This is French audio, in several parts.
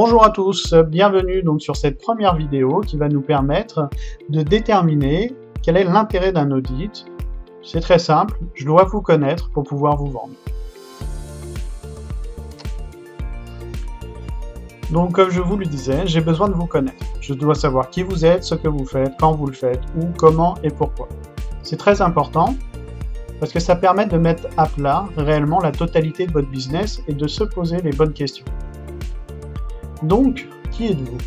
Bonjour à tous, bienvenue donc sur cette première vidéo qui va nous permettre de déterminer quel est l'intérêt d'un audit. C'est très simple, je dois vous connaître pour pouvoir vous vendre. Donc comme je vous le disais, j'ai besoin de vous connaître. Je dois savoir qui vous êtes, ce que vous faites, quand vous le faites, où, comment et pourquoi. C'est très important parce que ça permet de mettre à plat réellement la totalité de votre business et de se poser les bonnes questions. Donc, qui êtes-vous?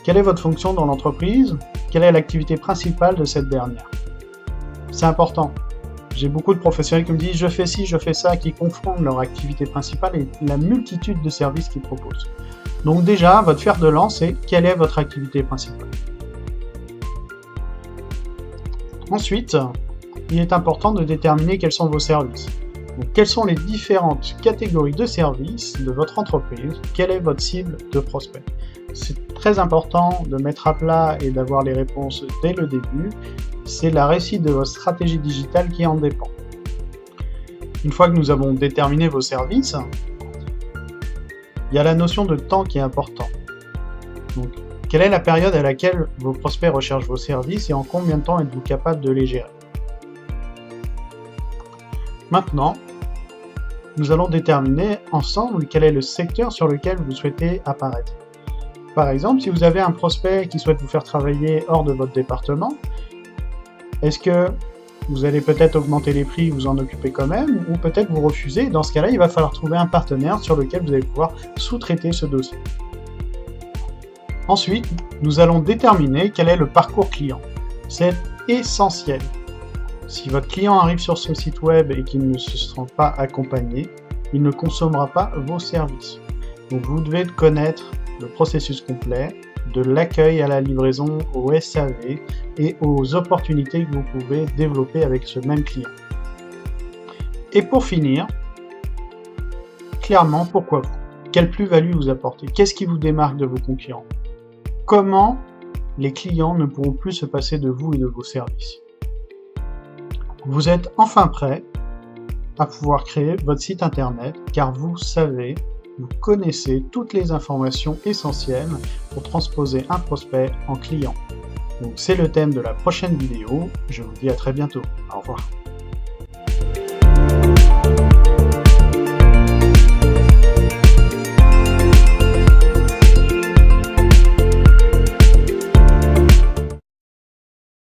Quelle est votre fonction dans l'entreprise? Quelle est l'activité principale de cette dernière? C'est important. J'ai beaucoup de professionnels qui me disent « je fais ci, je fais ça », qui confondent leur activité principale et la multitude de services qu'ils proposent. Donc déjà, votre fer de lance, c'est quelle est votre activité principale. Ensuite, il est important de déterminer quels sont vos services. Donc, quelles sont les différentes catégories de services de votre entreprise? Quelle est votre cible de prospect? C'est très important de mettre à plat et d'avoir les réponses dès le début. C'est la réussite de votre stratégie digitale qui en dépend. Une fois que nous avons déterminé vos services, il y a la notion de temps qui est importante. Donc, quelle est la période à laquelle vos prospects recherchent vos services et en combien de temps êtes-vous capable de les gérer? Maintenant, nous allons déterminer ensemble quel est le secteur sur lequel vous souhaitez apparaître. Par exemple, si vous avez un prospect qui souhaite vous faire travailler hors de votre département, est-ce que vous allez peut-être augmenter les prix, vous en occuper quand même, ou peut-être vous refuser? Dans ce cas-là, il va falloir trouver un partenaire sur lequel vous allez pouvoir sous-traiter ce dossier. Ensuite, nous allons déterminer quel est le parcours client. C'est essentiel. Si votre client arrive sur son site web et qu'il ne se sent pas accompagné, il ne consommera pas vos services. Donc vous devez connaître le processus complet, de l'accueil à la livraison au SAV et aux opportunités que vous pouvez développer avec ce même client. Et pour finir, clairement, pourquoi vous? Quelle plus-value vous apportez? Qu'est-ce qui vous démarque de vos concurrents? Comment les clients ne pourront plus se passer de vous et de vos services? Vous êtes enfin prêt à pouvoir créer votre site internet car vous savez, vous connaissez toutes les informations essentielles pour transposer un prospect en client. Donc c'est le thème de la prochaine vidéo. Je vous dis à très bientôt. Au revoir.